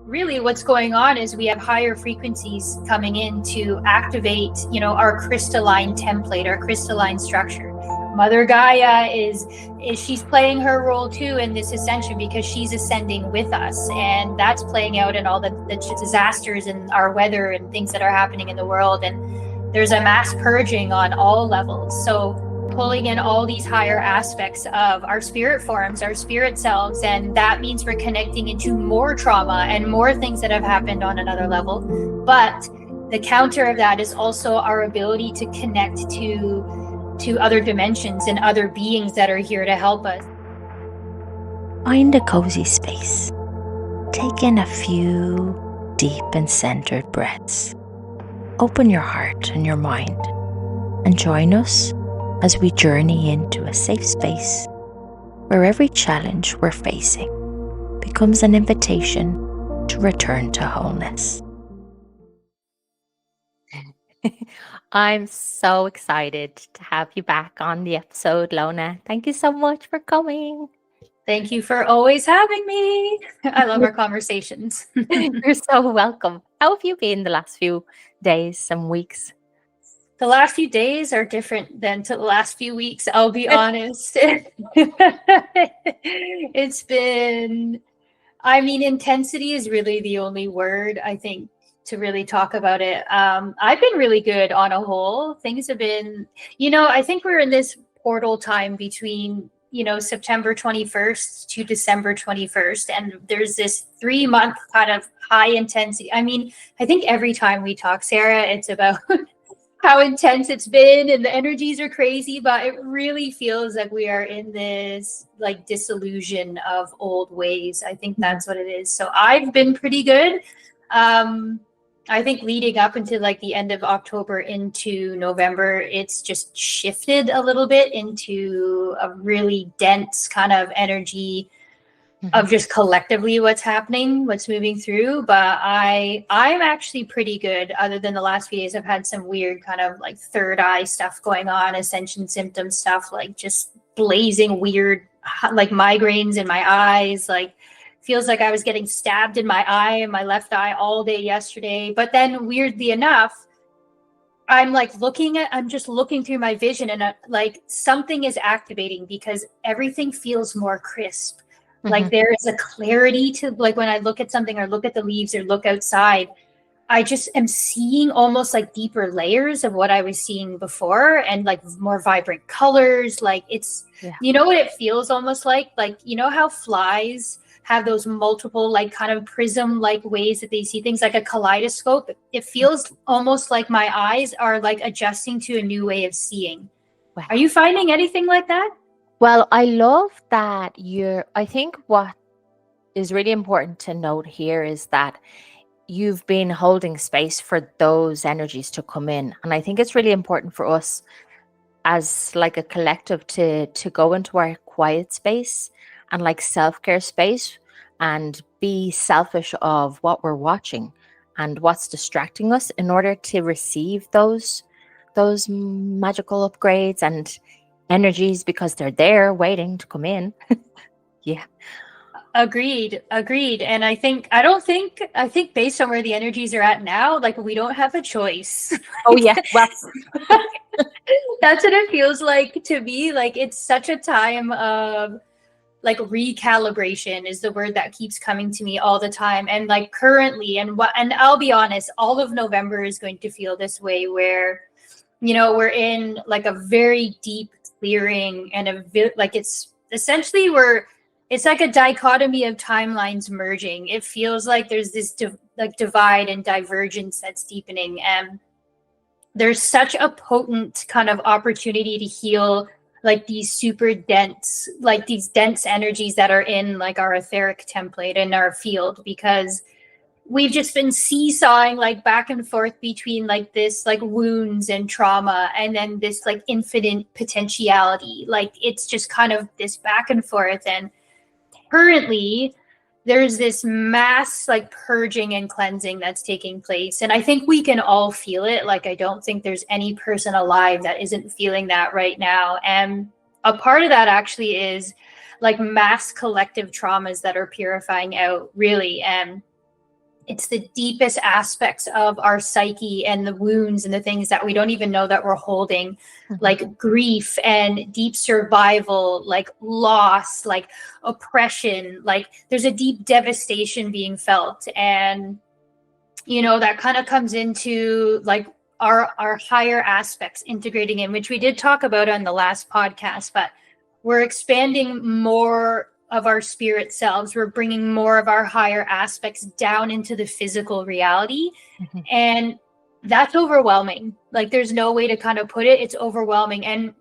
really what's going on is we have higher frequencies coming in to activate, our crystalline template, our crystalline structure. Mother Gaia is she's playing her role too in this ascension, because she's ascending with us, and that's playing out in all the disasters and our weather and things that are happening in the world. And there's a mass purging on all levels. So pulling in all these higher aspects of our spirit forms, our spirit selves, and that means we're connecting into more trauma and more things that have happened on another level. But the counter of that is also our ability to connect to other dimensions and other beings that are here to help us. Find a cozy space. Take in a few deep and centered breaths. Open your heart and your mind and join us as we journey into a safe space where every challenge we're facing becomes an invitation to return to wholeness. I'm so excited to have you back on the episode, Lonna. Thank you so much for coming. Thank you for always having me. I love our conversations. You're so welcome. How have you been the last few days and weeks? The last few days are different than to the last few weeks, I'll be honest. It's been, intensity is really the only word, I think, to really talk about it. I've been really good on a whole. Things have been, I think we're in this portal time between, September 21st to December 21st. And there's this 3-month kind of high intensity. I think every time we talk, Sarah, it's about how intense it's been and the energies are crazy, but it really feels like we are in this like disillusion of old ways. I think that's what it is. So I've been pretty good. I think leading up into like the end of October into November, it's just shifted a little bit into a really dense kind of energy of just collectively what's happening, what's moving through. But I'm actually pretty good. Other than the last few days, I've had some weird kind of like third eye stuff going on, ascension symptom stuff, like just blazing weird, like migraines in my eyes, like feels like I was getting stabbed in my eye and my left eye all day yesterday. But then weirdly enough, I'm just looking through my vision, and like something is activating because everything feels more crisp. Like there is a clarity to, like, when I look at something or look at the leaves or look outside, I just am seeing almost like deeper layers of what I was seeing before, and like more vibrant colors. Like it's, you know what it feels almost like, how flies have those multiple like kind of prism like ways that they see things, like a kaleidoscope. It feels almost like my eyes are like adjusting to a new way of seeing. Wow. Are you finding anything like that? Well, I love that I think what is really important to note here is that you've been holding space for those energies to come in. And I think it's really important for us as like a collective to go into our quiet space and like self-care space and be selfish of what we're watching and what's distracting us in order to receive those magical upgrades and energies, because they're there waiting to come in. Yeah. Agreed. And I think based on where the energies are at now, like we don't have a choice. Oh yeah. Well, that's what it feels like to me. Like it's such a time of like recalibration is the word that keeps coming to me all the time. And like currently, and I'll be honest, all of November is going to feel this way, where, we're in like a very deep clearing, and like it's essentially it's like a dichotomy of timelines merging. It feels like there's this divide and divergence that's deepening, and there's such a potent kind of opportunity to heal like these super dense, like these dense energies that are in like our etheric template in our field, because we've just been seesawing like back and forth between like this like wounds and trauma, and then this like infinite potentiality. Like it's just kind of this back and forth. And currently there's this mass like purging and cleansing that's taking place, and I think we can all feel it. Like I don't think there's any person alive that isn't feeling that right now. And a part of that actually is like mass collective traumas that are purifying out, really. And it's the deepest aspects of our psyche and the wounds and the things that we don't even know that we're holding, like grief and deep survival, like loss, like oppression, like there's a deep devastation being felt. And, you know, that kind of comes into like our higher aspects integrating in, which we did talk about on the last podcast, but we're expanding more of our spirit selves. We're bringing more of our higher aspects down into the physical reality. And that's overwhelming. Like there's no way to kind of put it. It's overwhelming. And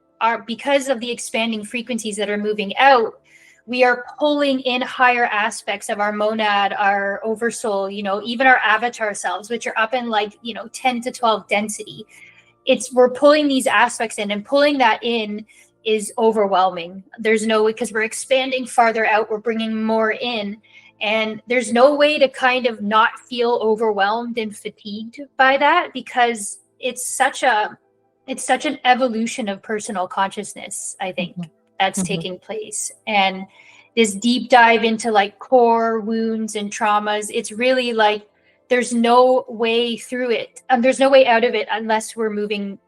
because of the expanding frequencies that are moving out, we are pulling in higher aspects of our monad, our oversoul, you know, even our avatar selves, which are up in like, you know, 10 to 12 density. We're pulling these aspects in, and pulling that in is overwhelming. There's no way, because we're expanding farther out, we're bringing more in, and there's no way to kind of not feel overwhelmed and fatigued by that, because it's such an evolution of personal consciousness, I think, that's taking place. And this deep dive into like core wounds and traumas, it's really like there's no way through it, and there's no way out of it unless we're moving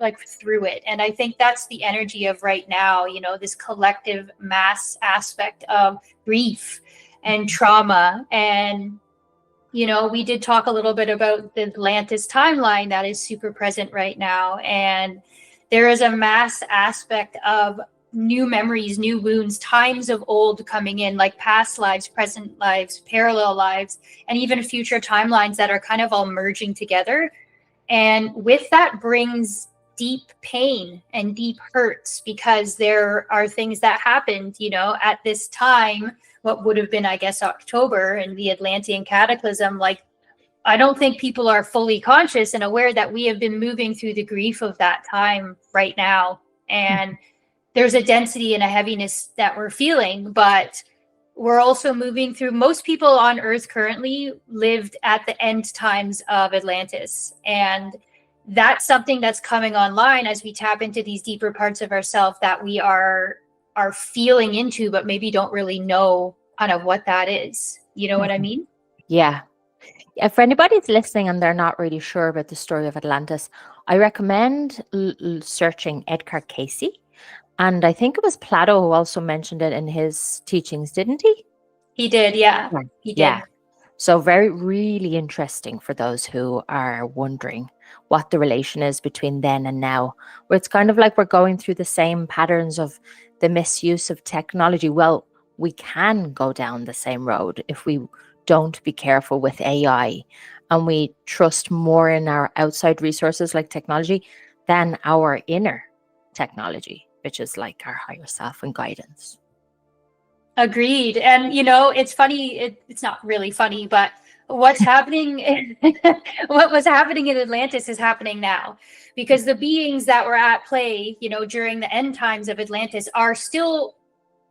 like through it. And I think that's the energy of right now, you know, this collective mass aspect of grief and trauma. And, you know, we did talk a little bit about the Atlantis timeline that is super present right now. And there is a mass aspect of new memories, new wounds, times of old coming in, like past lives, present lives, parallel lives, and even future timelines that are kind of all merging together. And with that brings deep pain and deep hurts, because there are things that happened, you know, at this time, what would have been, I guess, October and the Atlantean cataclysm. Like, I don't think people are fully conscious and aware that we have been moving through the grief of that time right now. And there's a density and a heaviness that we're feeling, but we're also moving through, most people on Earth currently lived at the end times of Atlantis. And that's something that's coming online as we tap into these deeper parts of ourselves that we are feeling into, but maybe don't really know kind of what that is. You know what I mean? Yeah. If anybody's listening and they're not really sure about the story of Atlantis, I recommend searching Edgar Cayce. And I think it was Plato who also mentioned it in his teachings, didn't he? He did, yeah. He did. Yeah. So really interesting for those who are wondering what the relation is between then and now, where it's kind of like we're going through the same patterns of the misuse of technology. Well, we can go down the same road if we don't be careful with AI and we trust more in our outside resources like technology than our inner technology, which is like our higher self and guidance. Agreed. And, you know, it's funny. It's not really funny, but what's happening, what was happening in Atlantis is happening now, because the beings that were at play, you know, during the end times of Atlantis are still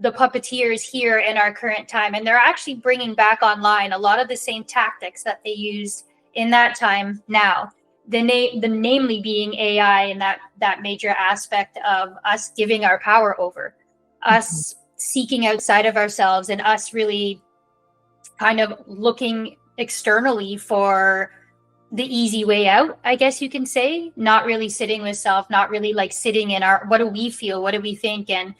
the puppeteers here in our current time. And they're actually bringing back online a lot of the same tactics that they used in that time now. The namely being AI, and that major aspect of us giving our power over, us seeking outside of ourselves, and us really kind of looking externally for the easy way out, I guess you can say, not really sitting with self, not really like sitting in our, what do we feel? What do we think? And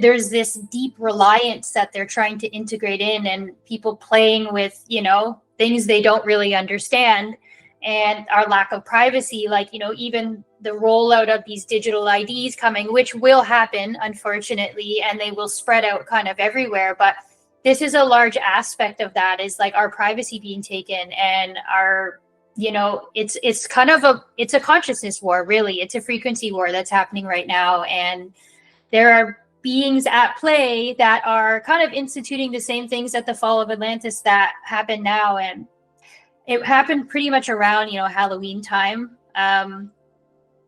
there's this deep reliance that they're trying to integrate in, and people playing with, you know, things they don't really understand, and our lack of privacy, like, you know, even the rollout of these digital IDs coming, which will happen, unfortunately, and they will spread out kind of everywhere. But this is a large aspect of that, is like our privacy being taken, and our, you know, it's kind of it's a consciousness war, really. It's a frequency war that's happening right now. And there are beings at play that are kind of instituting the same things at the fall of Atlantis that happen now. And it happened pretty much around, you know, Halloween time,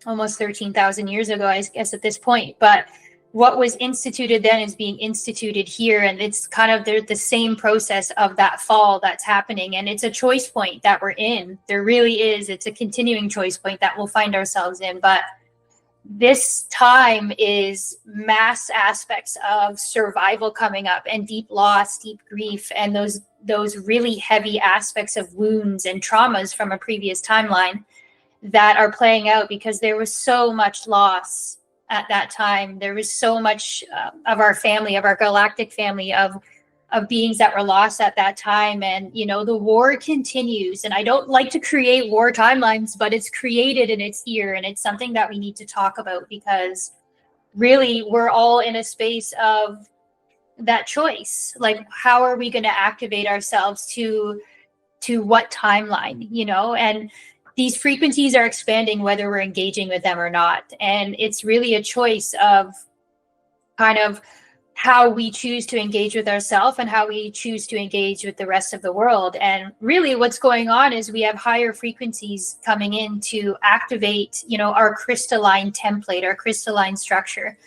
almost 13,000 years ago, I guess, at this point. But what was instituted then is being instituted here. And it's kind of the same process of that fall that's happening. And it's a choice point that we're in. There really is. It's a continuing choice point that we'll find ourselves in. But this time is mass aspects of survival coming up, and deep loss, deep grief, and those really heavy aspects of wounds and traumas from a previous timeline that are playing out, because there was so much loss at that time. There was so much of our family, of our galactic family, of beings that were lost at that time. And, you know, the war continues. And I don't like to create war timelines, but it's created and it's here. And it's something that we need to talk about, because really we're all in a space of that choice. Like, how are we going to activate ourselves to what timeline, you know? And these frequencies are expanding whether we're engaging with them or not. And it's really a choice of kind of how we choose to engage with ourselves and how we choose to engage with the rest of the world. And really what's going on is we have higher frequencies coming in to activate, you know, our crystalline template, our crystalline structure,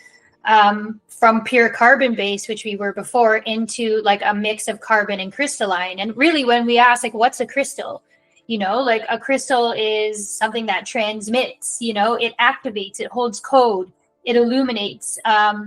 from pure carbon base, which we were before, into like a mix of carbon and crystalline. And really when we ask, like, what's a crystal? You know, like a crystal is something that transmits, you know, it activates, it holds code, it illuminates,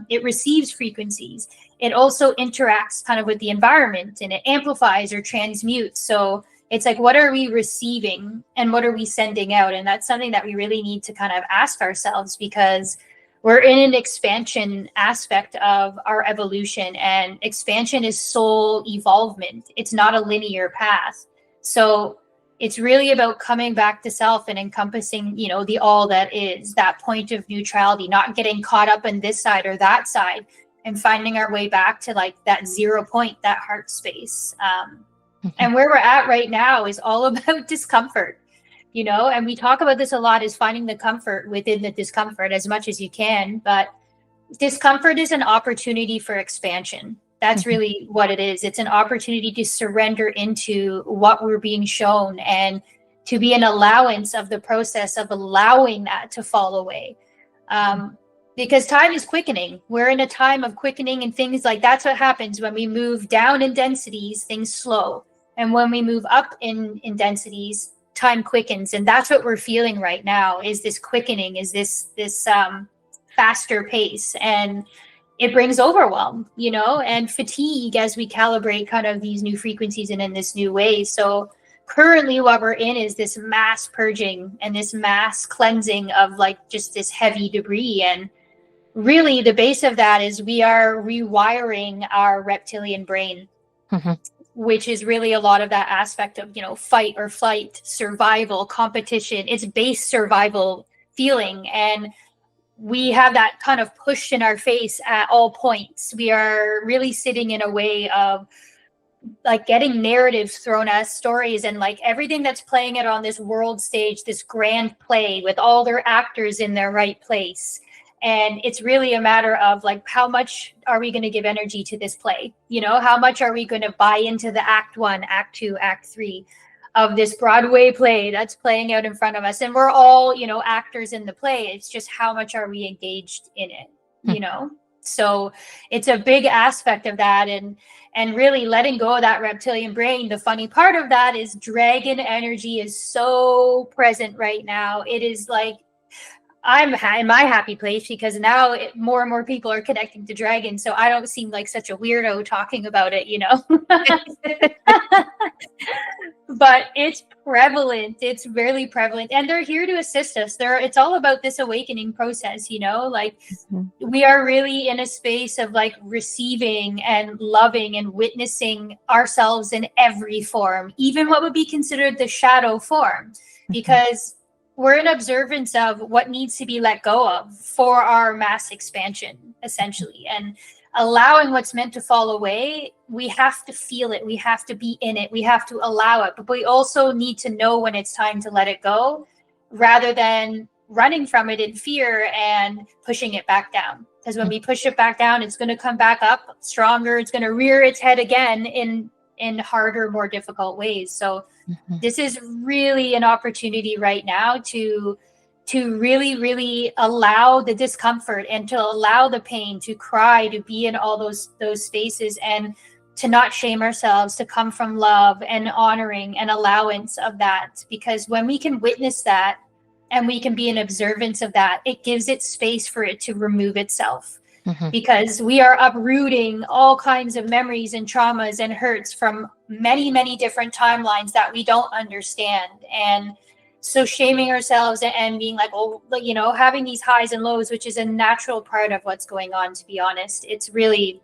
it receives frequencies. It also interacts kind of with the environment, and it amplifies or transmutes. So it's like, what are we receiving and what are we sending out? And that's something that we really need to kind of ask ourselves, because we're in an expansion aspect of our evolution, and expansion is soul evolvement. It's not a linear path. So it's really about coming back to self and encompassing, you know, the all that is, that point of neutrality, not getting caught up in this side or that side, and finding our way back to like that 0 point, that heart space. And where we're at right now is all about discomfort, you know, and we talk about this a lot, is finding the comfort within the discomfort as much as you can. But discomfort is an opportunity for expansion. That's really what it is. It's an opportunity to surrender into what we're being shown, and to be an allowance of the process of allowing that to fall away. Because time is quickening. We're in a time of quickening, and things like that's what happens when we move down in densities, things slow. And when we move up in densities, time quickens. And that's what we're feeling right now, is this quickening, is this faster pace. And it brings overwhelm, you know, and fatigue as we calibrate kind of these new frequencies and in this new way. So currently what we're in is this mass purging and this mass cleansing of like just this heavy debris. And really the base of that is we are rewiring our reptilian brain, which is really a lot of that aspect of, you know, fight or flight, survival, competition. It's base survival feeling. And we have that kind of pushed in our face at all points. We are really sitting in a way of like getting narratives thrown at us, stories, and like everything that's playing it on this world stage, this grand play with all their actors in their right place. And it's really a matter of like, how much are we going to give energy to this play? You know, how much are we going to buy into the act 1, act 2, act 3 of this Broadway play that's playing out in front of us? And we're all, you know, actors in the play. It's just how much are we engaged in it, you know? So it's a big aspect of that. And really letting go of that reptilian brain. The funny part of that is dragon energy is so present right now. It is like, I'm in my happy place, because now more and more people are connecting to dragons. So I don't seem like such a weirdo talking about it, you know. But it's prevalent. It's really prevalent. And they're here to assist us. It's all about this awakening process, you know, like we are really in a space of like receiving and loving and witnessing ourselves in every form, even what would be considered the shadow form, because we're in observance of what needs to be let go of for our mass expansion, essentially. And allowing what's meant to fall away, we have to feel it. We have to be in it. We have to allow it. But we also need to know when it's time to let it go, rather than running from it in fear and pushing it back down. Because when we push it back down, it's going to come back up stronger. It's going to rear its head again in harder, more difficult ways. So this is really an opportunity right now to really, really allow the discomfort and to allow the pain, to cry, to be in all those spaces, and to not shame ourselves, to come from love and honoring and allowance of that. Because when we can witness that, and we can be in observance of that, it gives it space for it to remove itself. Mhm. Because we are uprooting all kinds of memories and traumas and hurts from many, many different timelines that we don't understand. And so shaming ourselves and being like, oh, you know, having these highs and lows, which is a natural part of what's going on, to be honest. It's really,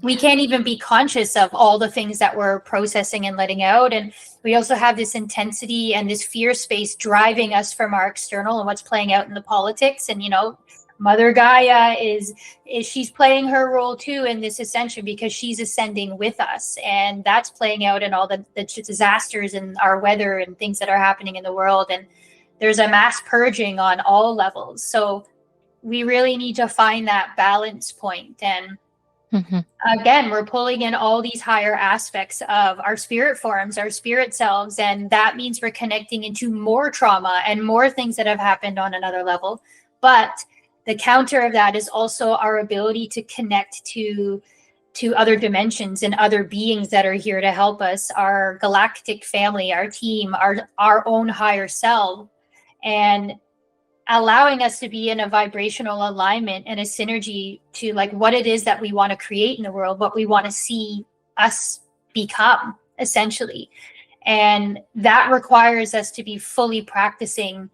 we can't even be conscious of all the things that we're processing and letting out. And we also have this intensity and this fear space driving us from our external and what's playing out in the politics. And, you know, Mother Gaia is she's playing her role too in this ascension, because she's ascending with us, and that's playing out in all the disasters and our weather and things that are happening in the world. And there's a mass purging on all levels. So we really need to find that balance point. And again, we're pulling in all these higher aspects of our spirit forms, our spirit selves, and that means we're connecting into more trauma and more things that have happened on another level. But the counter of that is also our ability to connect to other dimensions and other beings that are here to help us, our galactic family, our team, our own higher self, and allowing us to be in a vibrational alignment and a synergy to like what it is that we want to create in the world, what we want to see us become, essentially. And that requires us to be fully practicing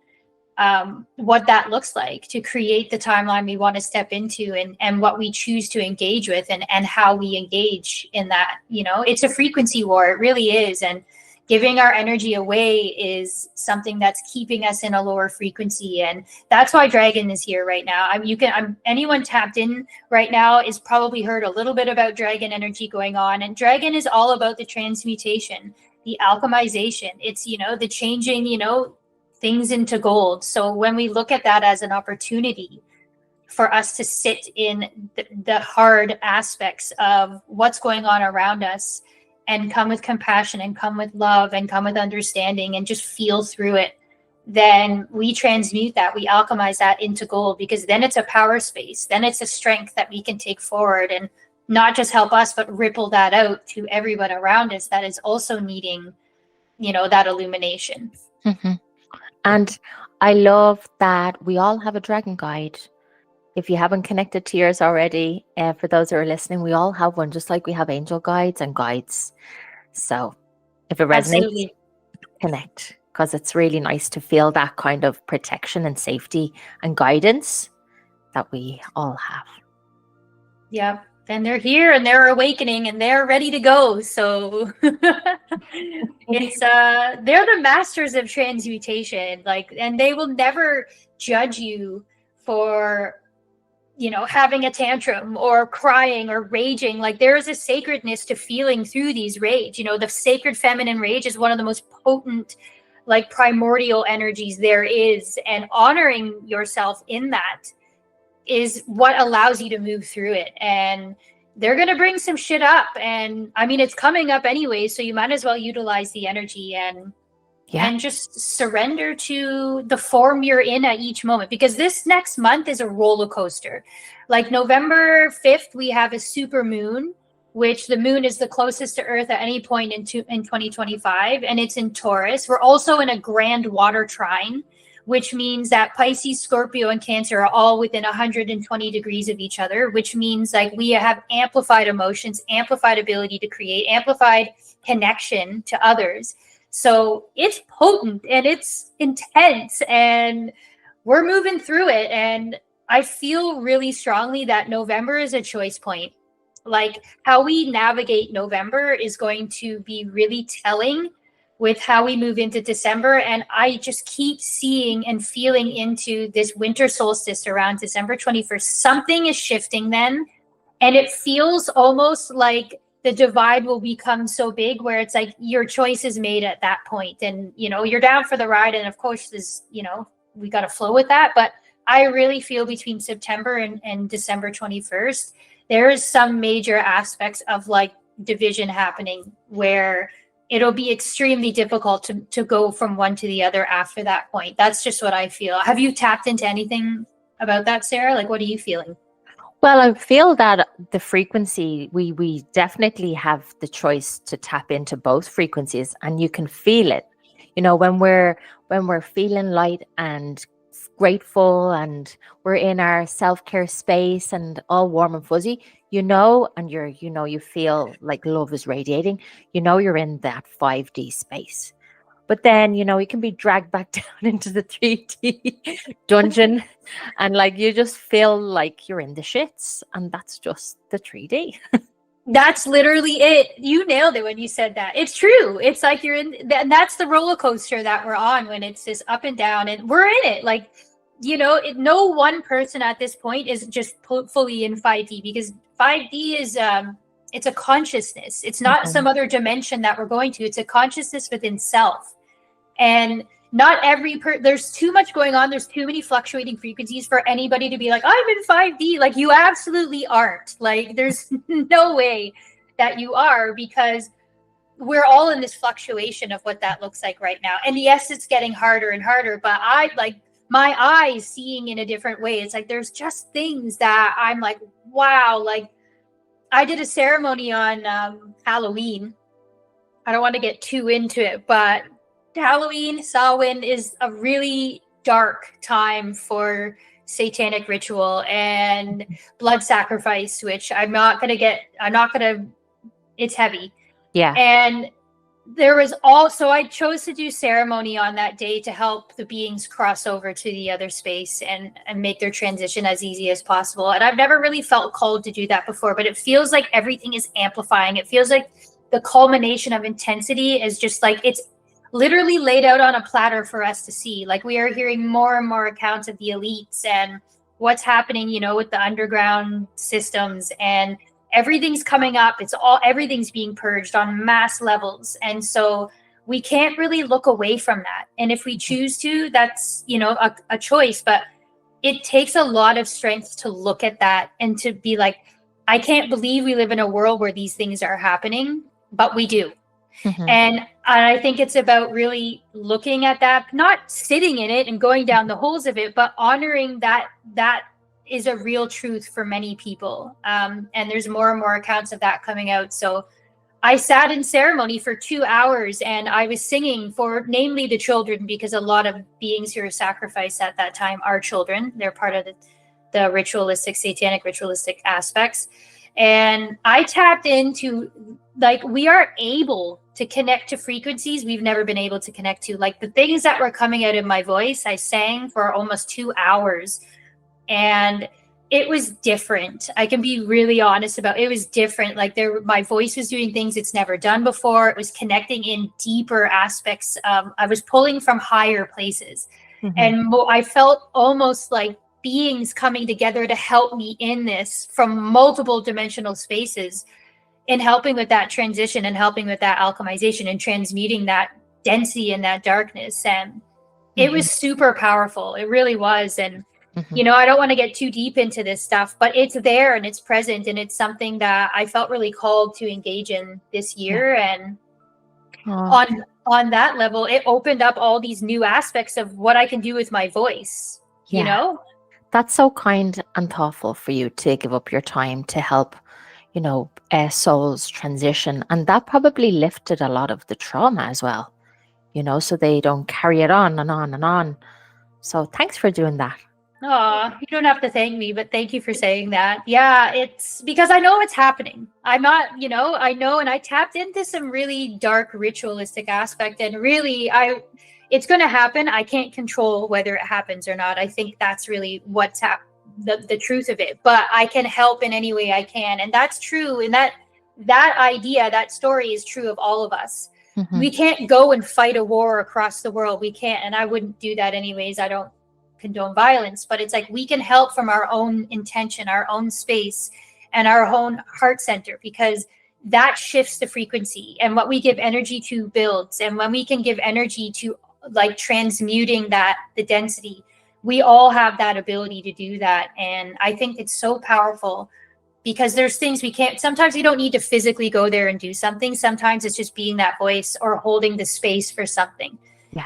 what that looks like to create the timeline we want to step into, and what we choose to engage with, and how we engage in that. You know, it's a frequency war. It really is. And giving our energy away is something that's keeping us in a lower frequency. And that's why Dragon is here right now. Anyone tapped in right now is probably heard a little bit about Dragon energy going on. And Dragon is all about the transmutation, the alchemization. It's, you know, the changing, you know, things into gold. So when we look at that as an opportunity for us to sit in the hard aspects of what's going on around us, and come with compassion and come with love and come with understanding and just feel through it, then we transmute that, we alchemize that into gold, because then it's a power space. Then it's a strength that we can take forward and not just help us, but ripple that out to everyone around us that is also needing, you know, that illumination. And I love that we all have a dragon guide. If you haven't connected to yours already, for those who are listening, we all have one, just like we have angel guides and guides. So if it resonates, Absolutely. connect, because it's really nice to feel that kind of protection and safety and guidance that we all have. Yeah. And they're here and they're awakening and they're ready to go. So it's they're the masters of transmutation, like, and they will never judge you for, you know, having a tantrum or crying or raging. Like, there is a sacredness to feeling through these rage. You know, the sacred feminine rage is one of the most potent, like, primordial energies there is, and honoring yourself in that is what allows you to move through it. And they're going to bring some shit up, and I mean, it's coming up anyway, so you might as well utilize the energy and just surrender to the form you're in at each moment, because this next month is a roller coaster. Like November 5th, we have a super moon, which the moon is the closest to Earth at any point in 2025, and it's in Taurus. We're also in a grand water trine, which means that Pisces, Scorpio, and Cancer are all within 120 degrees of each other, which means like we have amplified emotions, amplified ability to create, amplified connection to others. So it's potent and it's intense, and we're moving through it. And I feel really strongly that November is a choice point. Like, how we navigate November is going to be really telling with how we move into December. And I just keep seeing and feeling into this winter solstice around December 21st. Something is shifting then. And it feels almost like the divide will become so big where it's like your choice is made at that point. And, you know, you're down for the ride. And of course, there's, you know, we got to flow with that. But I really feel between September and December 21st, there is some major aspects of like division happening where it'll be extremely difficult to go from one to the other after that point. That's just what I feel. Have you tapped into anything about that, Sarah? Like, what are you feeling? Well, I feel that the frequency, we definitely have the choice to tap into both frequencies, and you can feel it. when we're feeling light and grateful and we're in our self-care space and all warm and fuzzy, and you feel like love is radiating, you're in that 5D space. But then, you can be dragged back down into the 3D dungeon and like you just feel like you're in the shits, and that's just the 3D. That's literally it. You nailed it when you said that. It's true. It's like you're in, and that's the roller coaster that we're on when it's just up and down, and we're in it. Like, no one person at this point is just fully in 5D, because 5D is it's a consciousness. It's not some other dimension that we're going to. It's a consciousness within self. And not there's too much going on. There's too many fluctuating frequencies for anybody to be like, I'm in 5D. Like, you absolutely aren't. Like, there's no way that you are, because we're all in this fluctuation of what that looks like right now. And yes, it's getting harder and harder, but I like my eyes seeing in a different way. It's like, there's just things that I'm like, wow. Like, I did a ceremony on Halloween. I don't want to get too into it, but Halloween, Samhain, is a really dark time for satanic ritual and blood sacrifice, which it's heavy. Yeah. And so I chose to do ceremony on that day to help the beings cross over to the other space and make their transition as easy as possible. And I've never really felt called to do that before, but it feels like everything is amplifying. It feels like the culmination of intensity is just like, it's literally laid out on a platter for us to see. Like, we are hearing more and more accounts of the elites and what's happening, with the underground systems, and everything's coming up. Everything's being purged on mass levels. And so we can't really look away from that. And if we choose to, that's, a choice, but it takes a lot of strength to look at that and to be like, I can't believe we live in a world where these things are happening, but we do. And I think it's about really looking at that, not sitting in it and going down the holes of it, but honoring that is a real truth for many people. And there's more and more accounts of that coming out. So I sat in ceremony for 2 hours and I was singing for namely the children, because a lot of beings who are sacrificed at that time are children. They're part of the ritualistic, satanic ritualistic aspects. And I tapped into, like, we are able to connect to frequencies we've never been able to connect to. Like, the things that were coming out of my voice, I sang for almost 2 hours. And it was different. I can be really honest about it. It was different. Like, my voice was doing things it's never done before. It was connecting in deeper aspects. I was pulling from higher places. And I felt almost like beings coming together to help me in this from multiple dimensional spaces, and helping with that transition and helping with that alchemization and transmuting that density and that darkness. And it was super powerful. It really was. And, I don't want to get too deep into this stuff, but it's there and it's present. And it's something that I felt really called to engage in this year. And on that level, it opened up all these new aspects of what I can do with my voice, That's so kind and thoughtful for you to give up your time to help, souls transition. And that probably lifted a lot of the trauma as well, so they don't carry it on and on and on. So thanks for doing that. Oh, you don't have to thank me, but thank you for saying that. Yeah, it's because I know it's happening. I'm not, I know, and I tapped into some really dark ritualistic aspect, and really it's going to happen. I can't control whether it happens or not. I think that's really what's the truth of it, but I can help in any way I can. And that's true. And that idea, that story is true of all of us. We can't go and fight a war across the world. We can't. And I wouldn't do that anyways. I don't condone violence, but it's like, we can help from our own intention, our own space, and our own heart center, because that shifts the frequency, and what we give energy to builds. And when we can give energy to, like, transmuting the density, we all have that ability to do that. And I think it's so powerful, because there's things we can't, sometimes we don't need to physically go there and do something. Sometimes it's just being that voice or holding the space for something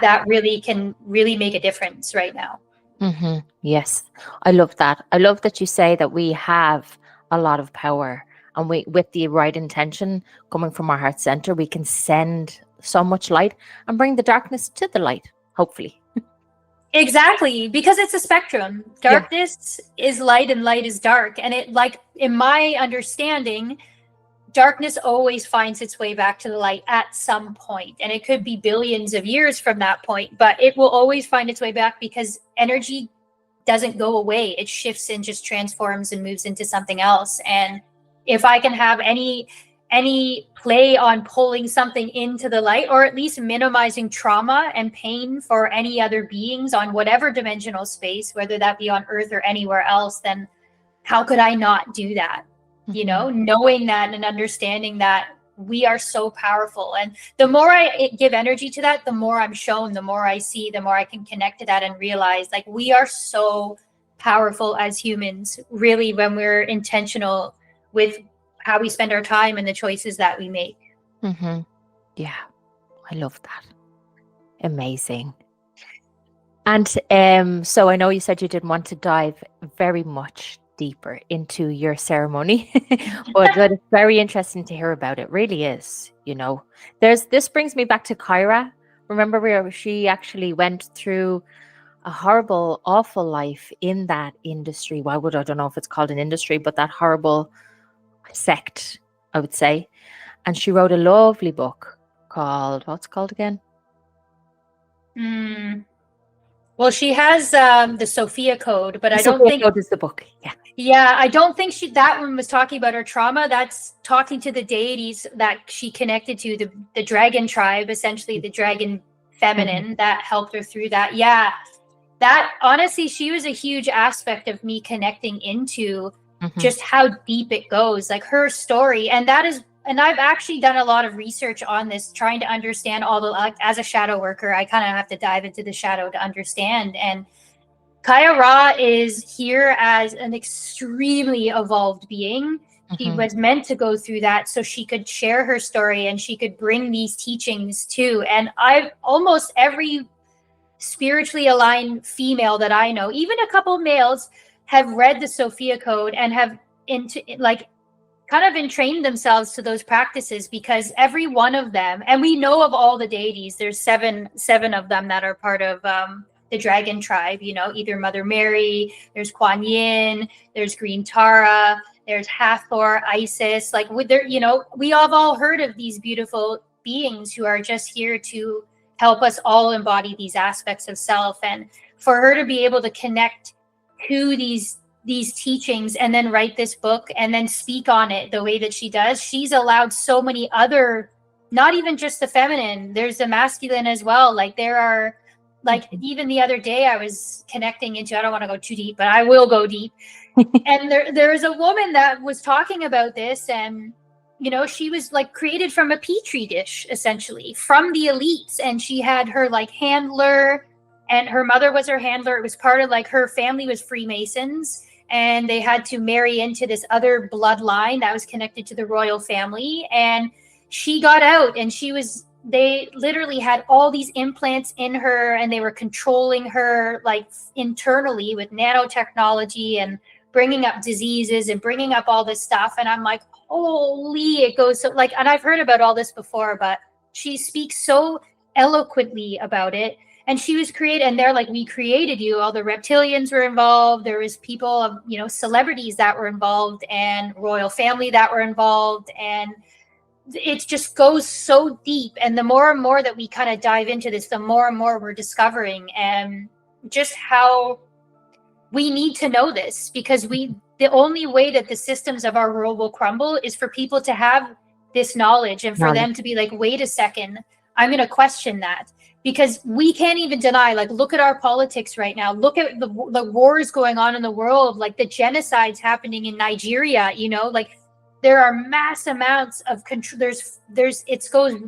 that really can really make a difference right now. Yes, I love that. I love that you say that we have a lot of power, and we, with the right intention coming from our heart center, we can send so much light and bring the darkness to the light, hopefully. Exactly, because it's a spectrum. Darkness is light and light is dark. And it, like, in my understanding, darkness always finds its way back to the light at some point. And it could be billions of years from that point, but it will always find its way back because energy doesn't go away. It shifts and just transforms and moves into something else. And if I can have any play on pulling something into the light, or at least minimizing trauma and pain for any other beings on whatever dimensional space, whether that be on Earth or anywhere else, then how could I not do that? You know, knowing that and understanding that we are so powerful. And the more I give energy to that, the more I'm shown, the more I see, the more I can connect to that and realize, like, we are so powerful as humans, really, when we're intentional with how we spend our time and the choices that we make. Yeah, I love that. Amazing. And so I know you said you didn't want to dive very much deeper into your ceremony, but it's very interesting to hear about. It really is. You know, this brings me back to Kyra. Remember where she actually went through a horrible, awful life in that industry. I don't know if it's called an industry, but that horrible sect, I would say. And she wrote a lovely book called, what's it called again? Well, she has the Sophia Code, but I don't think Code is the book. Yeah, I don't think that one was talking about her trauma. That's talking to the deities that she connected to, the dragon tribe, essentially the dragon feminine that helped her through that. Yeah, that honestly, she was a huge aspect of me connecting into just how deep it goes, like her story. And I've actually done a lot of research on this, trying to understand all the, like, as a shadow worker, I kind of have to dive into the shadow to understand. And Kaya Ra is here as an extremely evolved being. She was meant to go through that so she could share her story and she could bring these teachings too. And almost every spiritually aligned female that I know, even a couple males, have read the Sophia Code and have kind of entrained themselves to those practices, because every one of them, and we know of all the deities, there's seven of them that are part of the dragon tribe, you know, either Mother Mary, there's Kuan Yin, there's Green Tara, there's Hathor, Isis, like, you know, we have all heard of these beautiful beings who are just here to help us all embody these aspects of self. And for her to be able to connect to these teachings and then write this book and then speak on it the way that she does, she's allowed so many other, not even just the feminine, there's the masculine as well. Like, there are, like, even the other day I was connecting into, I don't want to go too deep, but I will go deep. And there is a woman that was talking about this, and, you know, she was like created from a petri dish, essentially, from the elites. And she had her like handler, and her mother was her handler. It was part of, like, her family was Freemasons, and they had to marry into this other bloodline that was connected to the royal family. And she got out, and they literally had all these implants in her, and they were controlling her, like, internally with nanotechnology and bringing up diseases and bringing up all this stuff. And I'm like, holy, it goes so, like, and I've heard about all this before, but she speaks so eloquently about it. And she was created, and they're like, we created you. All the reptilians were involved. There was people of, you know, celebrities that were involved, and royal family that were involved. And it just goes so deep. And the more and more that we kind of dive into this, the more and more we're discovering, and just how we need to know this, because the only way that the systems of our world will crumble is for people to have this knowledge, and for them to be like, wait a second, I'm going to question that. Because we can't even deny, like, look at our politics right now. Look at the wars going on in the world, like the genocides happening in Nigeria, you know, like, there are mass amounts of control. It goes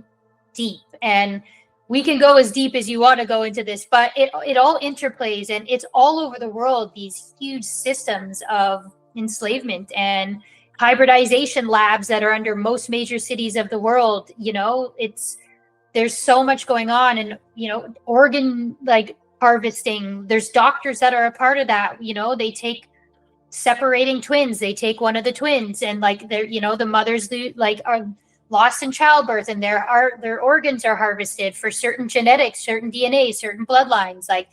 deep, and we can go as deep as you want to go into this, but it all interplays, and it's all over the world, these huge systems of enslavement and hybridization labs that are under most major cities of the world. You know, there's so much going on, and, you know, organ, like, harvesting, there's doctors that are a part of that. You know, they take separating twins, they take one of the twins, and, like, they're, you know, the mothers, like, are lost in childbirth and their organs are harvested for certain genetics, certain DNA, certain bloodlines. Like,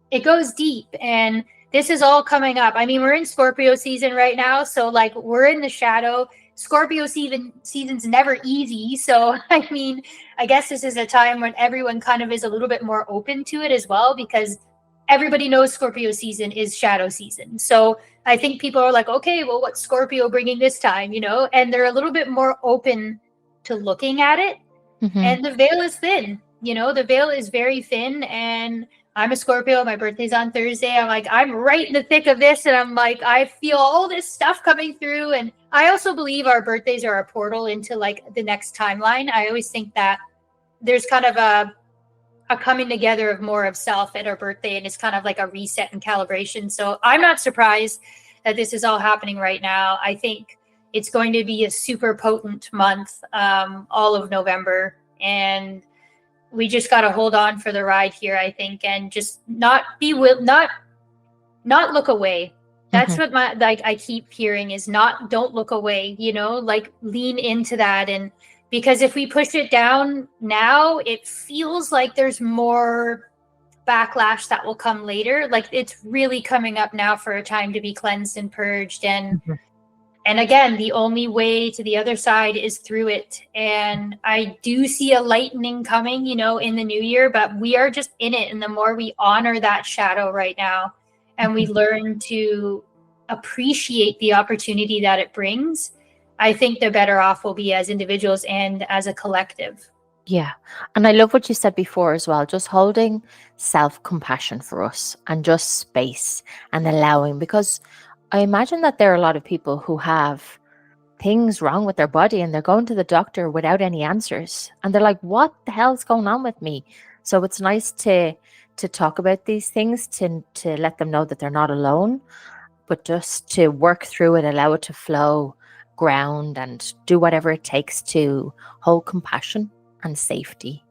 it goes deep, and this is all coming up. I mean, we're in Scorpio season right now, so like we're in the shadow. Scorpio season's never easy. So I mean, I guess this is a time when everyone kind of is a little bit more open to it as well, because everybody knows Scorpio season is shadow season. So I think people are like, okay, well, what's Scorpio bringing this time, you know? And they're a little bit more open to looking at it. And the veil is thin, you know, the veil is very thin. And I'm a Scorpio. My birthday's on Thursday. I'm like, I'm right in the thick of this. And I'm like, I feel all this stuff coming through. And I also believe our birthdays are a portal into like the next timeline. I always think that there's kind of a coming together of more of self at our birthday. And it's kind of like a reset and calibration. So I'm not surprised that this is all happening right now. I think it's going to be a super potent month, all of November. And we just got to hold on for the ride here, I think, and just not look away. That's what I keep hearing is don't look away, you know, like lean into that. And because if we push it down now, it feels like there's more backlash that will come later. Like, it's really coming up now for a time to be cleansed and purged. And again, the only way to the other side is through it. And I do see a lightening coming, you know, in the new year, but we are just in it. And the more we honor that shadow right now, and we learn to appreciate the opportunity that it brings, I think the better off we'll be as individuals and as a collective. Yeah. And I love what you said before as well, just holding self-compassion for us and just space and allowing, because I imagine that there are a lot of people who have things wrong with their body and they're going to the doctor without any answers. And they're like, what the hell's going on with me? So it's nice to talk about these things, to let them know that they're not alone, but just to work through it, allow it to flow, ground, and do whatever it takes to hold compassion and safety.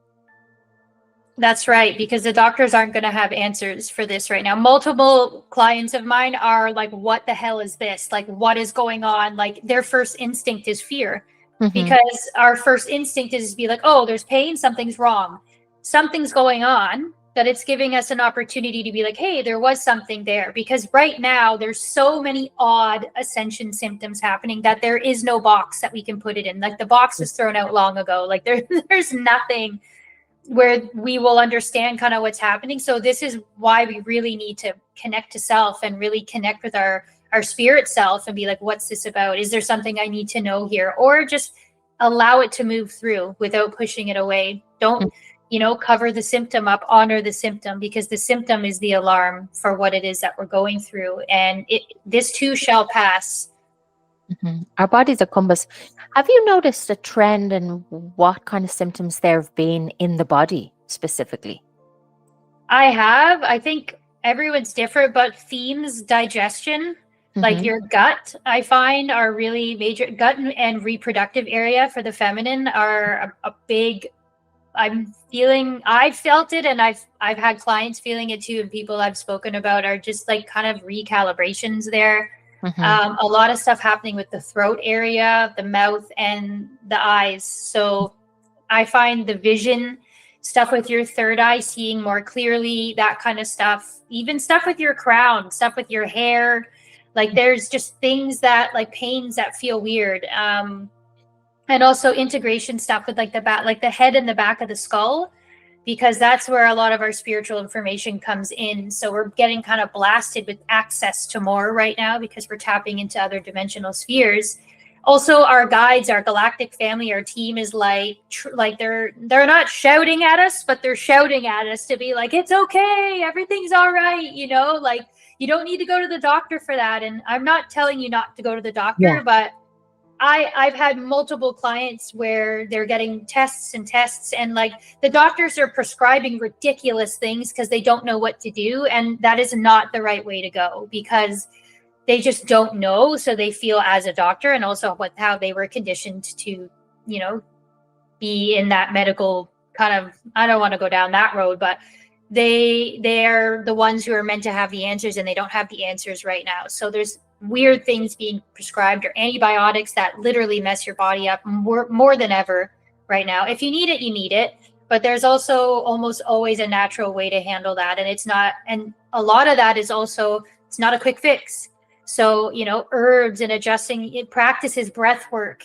That's right, because the doctors aren't going to have answers for this right now. Multiple clients of mine are like, what the hell is this? Like, what is going on? Like, their first instinct is fear, because our first instinct is to be like, oh, there's pain, something's wrong, something's going on. That it's giving us an opportunity to be like, hey, there was something there. Because right now there's so many odd ascension symptoms happening that there is no box that we can put it in. Like, the box was thrown out long ago. Like, there's nothing where we will understand kind of what's happening. So this is why we really need to connect to self and really connect with our spirit self and be like, what's this about? Is there something I need to know here? Or just allow it to move through without pushing it away. Don't, cover the symptom up, honor the symptom, because the symptom is the alarm for what it is that we're going through. And this too shall pass. Our body's a compass. Have you noticed a trend in what kind of symptoms there have been in the body specifically? I have. I think everyone's different, but themes, digestion, like your gut, I find are really major. Gut and reproductive area for the feminine are a big. I felt it, and I've had clients feeling it too, and people I've spoken about are just like kind of recalibrations there. A lot of stuff happening with the throat area, the mouth, and the eyes. So I find the vision stuff with your third eye, seeing more clearly, that kind of stuff, even stuff with your crown, stuff with your hair. Like, there's just things that, like, pains that feel weird. And also integration stuff with like the head and the back of the skull, because that's where a lot of our spiritual information comes in. So we're getting kind of blasted with access to more right now because we're tapping into other dimensional spheres. Also, our guides, our galactic family, our team is like they're not shouting at us, but they're shouting at us to be like, it's okay, everything's all right, like, you don't need to go to the doctor for that. And I'm not telling you not to go to the doctor, but I've had multiple clients where they're getting tests and like the doctors are prescribing ridiculous things because they don't know what to do. And that is not the right way to go, because they just don't know. So they feel as a doctor, and also how they were conditioned to, be in that medical kind of, I don't want to go down that road, but they're the ones who are meant to have the answers, and they don't have the answers right now. So there's weird things being prescribed or antibiotics that literally mess your body up more than ever right now. If you need it, you need it. But there's also almost always a natural way to handle that. And a lot of that is also, it's not a quick fix. So, herbs and adjusting it, practices, breath work,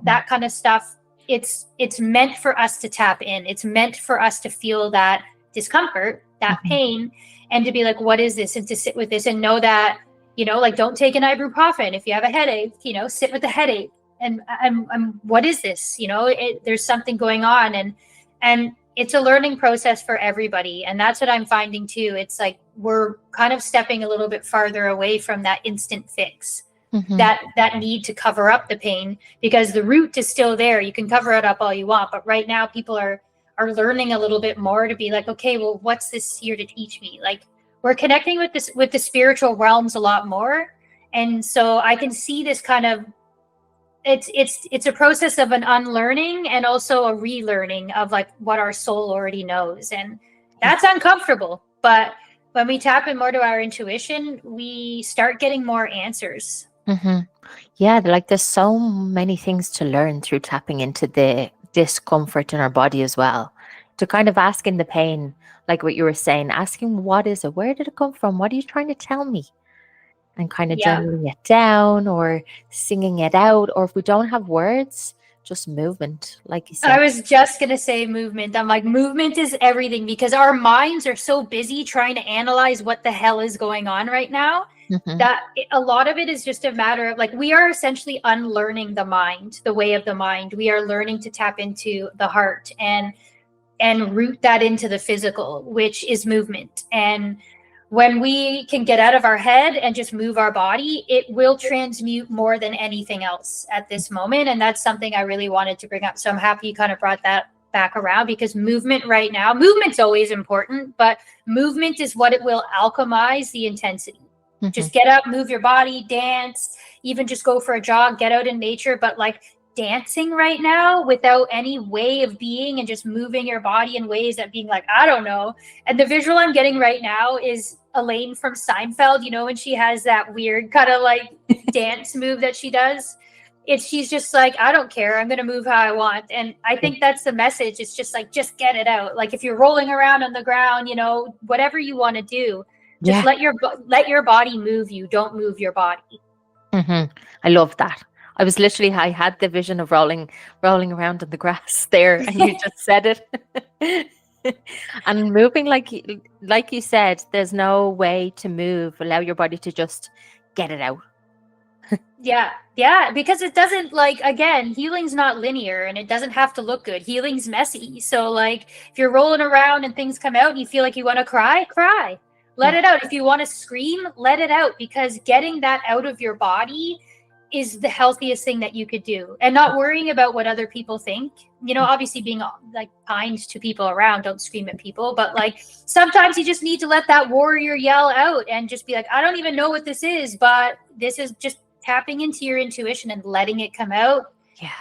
that kind of stuff. It's meant for us to tap in. It's meant for us to feel that discomfort, that pain, and to be like, what is this? And to sit with this and know that, like, don't take an ibuprofen. If you have a headache, sit with the headache. And what is this? There's something going on. And it's a learning process for everybody. And that's what I'm finding too. It's like, we're kind of stepping a little bit farther away from that instant fix, that need to cover up the pain, because the root is still there. You can cover it up all you want. But right now people are learning a little bit more to be like, okay, well, what's this here to teach me? Like, we're connecting with the spiritual realms a lot more. And so I can see this kind of, it's a process of an unlearning and also a relearning of like what our soul already knows. And that's uncomfortable. But when we tap in more to our intuition, we start getting more answers. Yeah, like there's so many things to learn through tapping into the discomfort in our body as well. To kind of asking the pain, like what you were saying, asking what is it? Where did it come from? What are you trying to tell me? And kind of journaling it down or singing it out. Or if we don't have words, just movement, like you said. I was just going to say movement. I'm like, movement is everything, because our minds are so busy trying to analyze what the hell is going on right now. That a lot of it is just a matter of like, we are essentially unlearning the mind, the way of the mind. We are learning to tap into the heart and root that into the physical, which is movement. And when we can get out of our head and just move our body, it will transmute more than anything else at this moment. And that's something I really wanted to bring up. So I'm happy you kind of brought that back around, because movement right now, movement's always important, but movement is what it will alchemize the intensity. Just get up, move your body, dance, even just go for a jog, get out in nature. But like dancing right now without any way of being and just moving your body in ways that being like, I don't know. And the visual I'm getting right now is Elaine from Seinfeld, when she has that weird kind of like dance move that she does. She's just like, I don't care. I'm going to move how I want. And I think that's the message. It's just like, just get it out. Like if you're rolling around on the ground, whatever you want to do, just let your body move you. Don't move your body. I love that. I had the vision of rolling around in the grass there, and you just said it. And moving, like you said, there's no way to move. Allow your body to just get it out. Yeah, because it doesn't, like, again, healing's not linear and it doesn't have to look good. Healing's messy. So like if you're rolling around and things come out and you feel like you want to cry, let it out. If you want to scream, let it out, because getting that out of your body is the healthiest thing that you could do. And not worrying about what other people think, obviously being like kind to people around, don't scream at people, but like sometimes you just need to let that warrior yell out and just be like, I don't even know what this is, but this is just tapping into your intuition and letting it come out.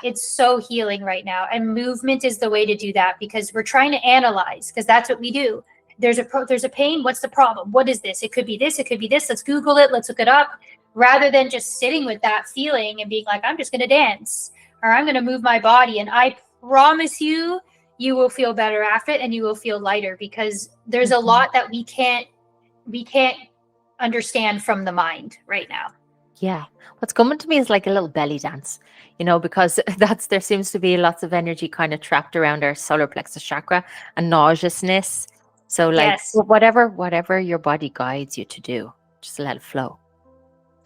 It's so healing right now. And movement is the way to do that, because we're trying to analyze, because that's what we do. There's a pain. What's the problem? What is this? It could be this. It could be this. Let's Google it. Let's look it up, rather than just sitting with that feeling and being like, I'm just going to dance or I'm going to move my body. And I promise you, you will feel better after it, and you will feel lighter, because there's a lot that we can't understand from the mind right now. Yeah. What's coming to me is like a little belly dance, because there seems to be lots of energy kind of trapped around our solar plexus chakra and nauseousness. So like whatever your body guides you to do, just let it flow.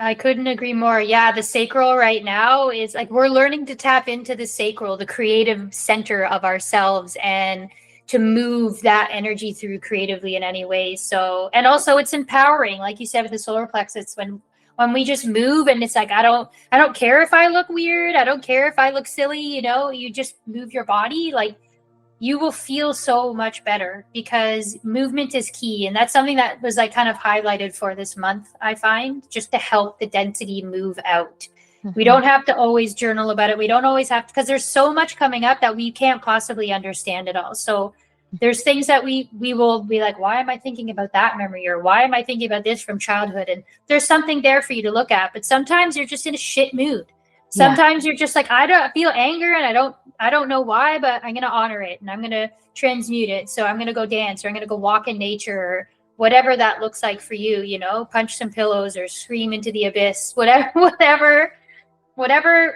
I couldn't agree more. Yeah, the sacral right now is like, we're learning to tap into the sacral, the creative center of ourselves, and to move that energy through creatively in any way. So, and also it's empowering, like you said, with the solar plexus, when we just move, and it's like, I don't care if I look weird. I don't care if I look silly, you just move your body, like you will feel so much better, because movement is key. And that's something that was like kind of highlighted for this month, I find, just to help the density move out. We don't have to always journal about it. We don't always have to, because there's so much coming up that we can't possibly understand it all. So There's things that we will be like, why am I thinking about that memory, or why am I thinking about this from childhood? And there's something there for you to look at. But sometimes you're just in a shit mood. Sometimes you're just like, I don't feel anger, and I don't know why, but I'm gonna honor it, and I'm gonna transmute it. So I'm gonna go dance, or I'm gonna go walk in nature, or whatever that looks like for you, you know, punch some pillows or scream into the abyss, whatever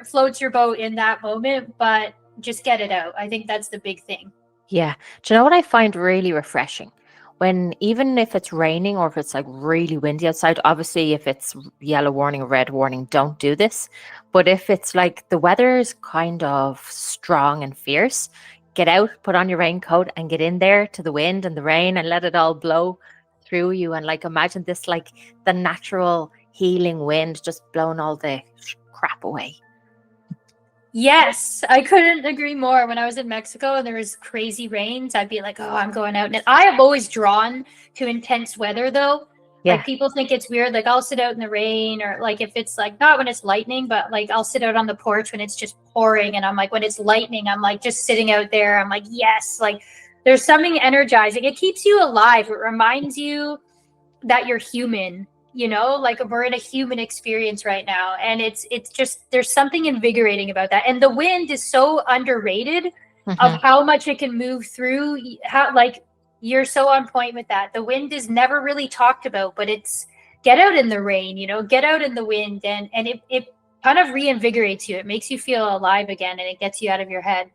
floats your boat in that moment, but just get it out. I think that's the big thing. Yeah. Do you know what I find really refreshing? When, even if it's raining or if it's like really windy outside, obviously if it's yellow warning or red warning, don't do this. But if it's like the weather is kind of strong and fierce, get out, put on your raincoat and get in there to the wind and the rain and let it all blow through you. And like, imagine this, like the natural healing wind just blowing all the crap away. Yes, I couldn't agree more. When I was in Mexico and there was crazy rains, I'd be like, oh, I'm going out. And I have always drawn to intense weather, though. Yeah. Like, people think it's weird. Like, I'll sit out in the rain, or like if it's like, not when it's lightning, but like I'll sit out on the porch when it's just pouring. And I'm like, when it's lightning, I'm like just sitting out there. I'm like, yes, like there's something energizing. It keeps you alive. It reminds you that you're human. You know, like we're in a human experience right now, and it's just, there's something invigorating about that. And the wind is so underrated of how much it can move through. How, like, you're so on point with that. The wind is never really talked about, but it's, get out in the rain, you know, get out in the wind, and it kind of reinvigorates you. It makes you feel alive again, and it gets you out of your head.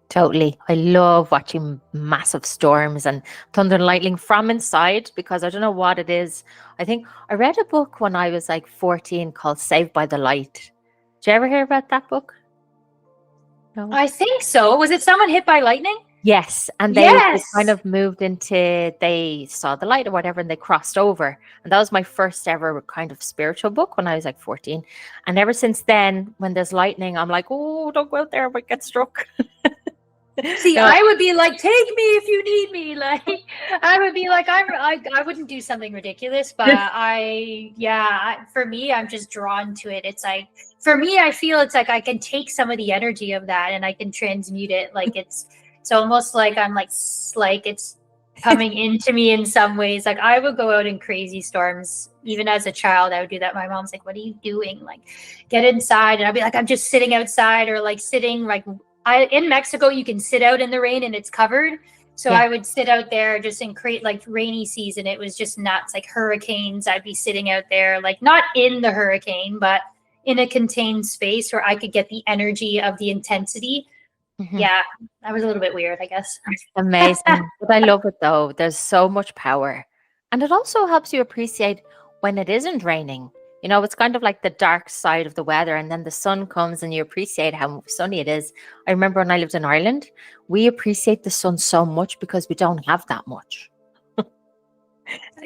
Totally. I love watching massive storms and thunder and lightning from inside, because I don't know what it is. I think I read a book when I was like 14 called Saved by the Light. Did you ever hear about that book? No. I think so. Was it someone hit by lightning? Yes. And they kind of moved into, they saw the light or whatever, and they crossed over. And that was my first ever kind of spiritual book when I was like 14. And ever since then, when there's lightning, I'm like, oh, don't go out there, I might get struck. See, I would be like, take me if you need me. Like, I would be like, I wouldn't do something ridiculous, but for me, I'm just drawn to it. It's like, for me, I feel it's like I can take some of the energy of that and I can transmute it. Like, it's almost like I'm like it's coming into me in some ways. Like, I would go out in crazy storms. Even as a child, I would do that. My mom's like, what are you doing? Like, get inside. And I'd be like, I'm just sitting outside, or like sitting like, in Mexico, you can sit out in the rain and it's covered. So I would sit out there just in like rainy season. It was just nuts, like hurricanes. I'd be sitting out there, like not in the hurricane, but in a contained space where I could get the energy of the intensity. Yeah, that was a little bit weird, I guess. Amazing. But I love it though. There's so much power. And it also helps you appreciate when it isn't raining. You know, it's kind of like the dark side of the weather, and then the sun comes and you appreciate how sunny it is. I remember when I lived in Ireland, we appreciate the sun so much because we don't have that much.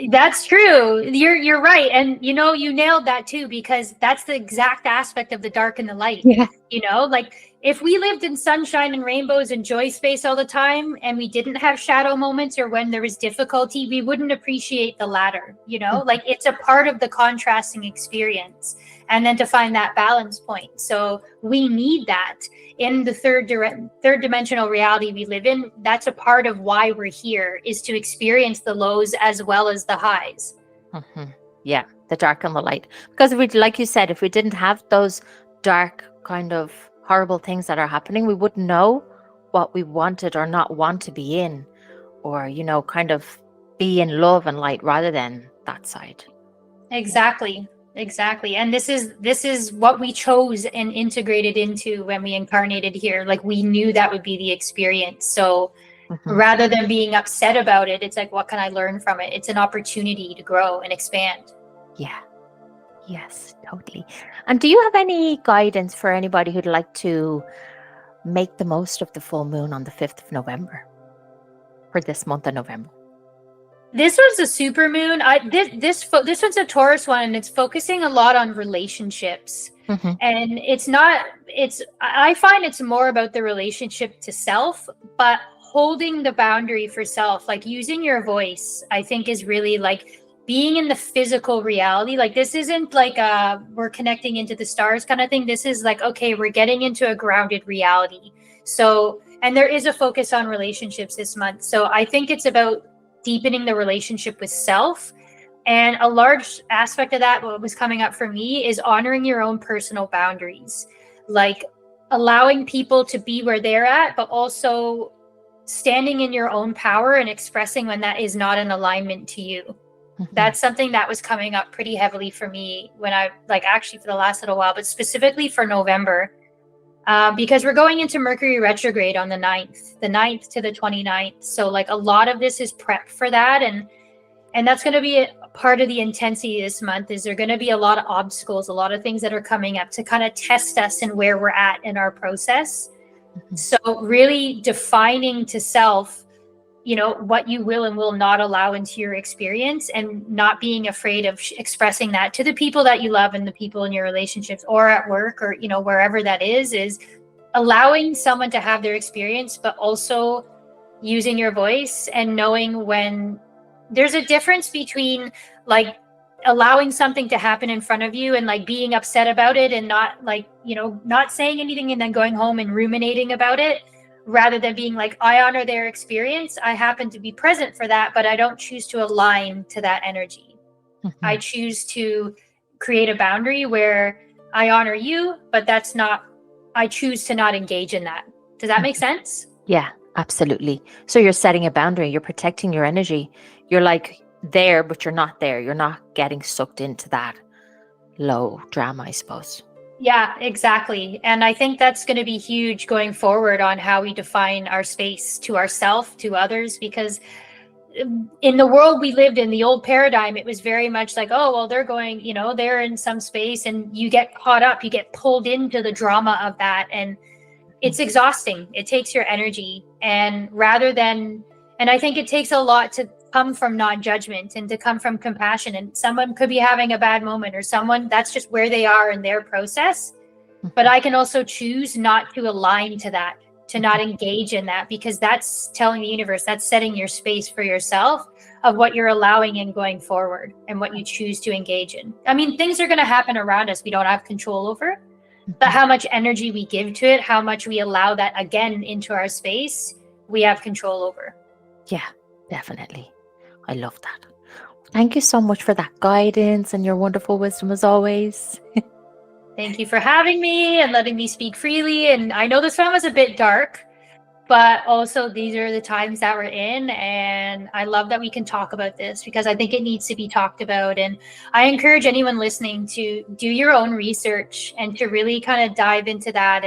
That's true. You're right. And, you know, you nailed that too, because that's the exact aspect of the dark and the light. Yeah. You know, like if we lived in sunshine and rainbows and joy space all the time, and we didn't have shadow moments or when there was difficulty, we wouldn't appreciate the latter. You know, like it's a part of the contrasting experience. And then to find that balance point. So we need that in the third dimensional reality we live in. That's a part of why we're here, is to experience the lows as well as the highs. Yeah, the dark and the light. Because if we, like you said, if we didn't have those dark kind of horrible things that are happening, we wouldn't know what we wanted or not want to be in, or, you know, kind of be in love and light rather than that side. Exactly. And this is what we chose and integrated into when we incarnated here. Like, we knew that would be the experience. So rather than being upset about it, it's like, what can I learn from it? It's an opportunity to grow and expand. Yeah. Yes, totally. And do you have any guidance for anybody who'd like to make the most of the full moon on the 5th of November, for this month of November? This was a super moon. This one's a Taurus one, and it's focusing a lot on relationships. And I find it's more about the relationship to self, but holding the boundary for self, like using your voice, I think is really like being in the physical reality. Like, this isn't like we're connecting into the stars kind of thing. This is like, okay, we're getting into a grounded reality. So And there is a focus on relationships this month. So I think it's about deepening the relationship with self. And a large aspect of that, what was coming up for me, is honoring your own personal boundaries, like allowing people to be where they're at, but also standing in your own power and expressing when that is not in alignment to you. That's something that was coming up pretty heavily for me when I, like, actually for the last little while, but specifically for November, because we're going into Mercury retrograde on the 9th to the 29th. So like a lot of this is prep for that. And that's going to be a part of the intensity this month. Is there going to be a lot of obstacles, a lot of things that are coming up to kind of test us and where we're at in our process. So really defining to self, you know, what you will and will not allow into your experience, and not being afraid of expressing that to the people that you love and the people in your relationships or at work or, you know, wherever that is allowing someone to have their experience, but also using your voice and knowing when there's a difference between like allowing something to happen in front of you and like being upset about it and not like, you know, not saying anything and then going home and ruminating about it, rather than being like, I honor their experience. I happen to be present for that, but I don't choose to align to that energy. I choose to create a boundary where I honor you, but that's not, I choose to not engage in that. Does that make sense? Yeah, absolutely. So you're setting a boundary, you're protecting your energy. You're like there, but you're not there. You're not getting sucked into that low drama, I suppose. Yeah, exactly. And I think that's going to be huge going forward on how we define our space to ourselves, to others, because in the world we lived in, the old paradigm, it was very much like, oh, well, they're going, you know, they're in some space, and you get caught up, you get pulled into the drama of that. And it's exhausting. It takes your energy. And rather than, and I think it takes a lot to come from non-judgment and to come from compassion. And someone could be having a bad moment, or someone, that's just where they are in their process. But I can also choose not to align to that, to not engage in that, because that's telling the universe, that's setting your space for yourself of what you're allowing in going forward and what you choose to engage in. I mean, things are going to happen around us we don't have control over, but how much energy we give to it, how much we allow that again into our space, we have control over. Yeah, definitely. I love that. Thank you so much for that guidance and your wonderful wisdom as always. Thank you for having me and letting me speak freely. And I know this one was a bit dark, but also these are the times that we're in. And I love that we can talk about this, because I think it needs to be talked about. And I encourage anyone listening to do your own research and to really kind of dive into that.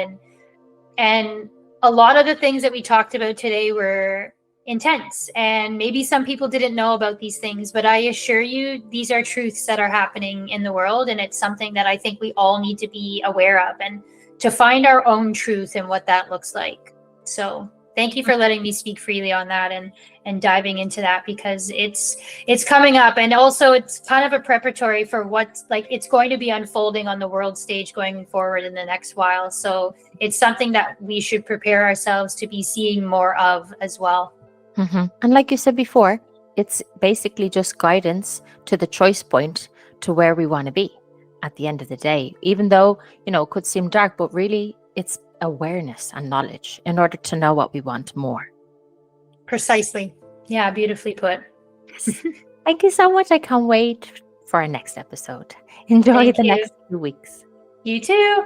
And a lot of the things that we talked about today were intense, and maybe some people didn't know about these things, but I assure you, these are truths that are happening in the world, and it's something that I think we all need to be aware of and to find our own truth and what that looks like. So thank you for letting me speak freely on that and diving into that, because it's coming up, and also it's kind of a preparatory for what's like it's going to be unfolding on the world stage going forward in the next while. So it's something that we should prepare ourselves to be seeing more of as well. And like you said before, it's basically just guidance to the choice point to where we want to be at the end of the day, even though, you know, it could seem dark, but really it's awareness and knowledge in order to know what we want more. Precisely. Yeah, beautifully put. Yes. Thank you so much. I can't wait for our next episode. Enjoy Thank the you. next few weeks. You too.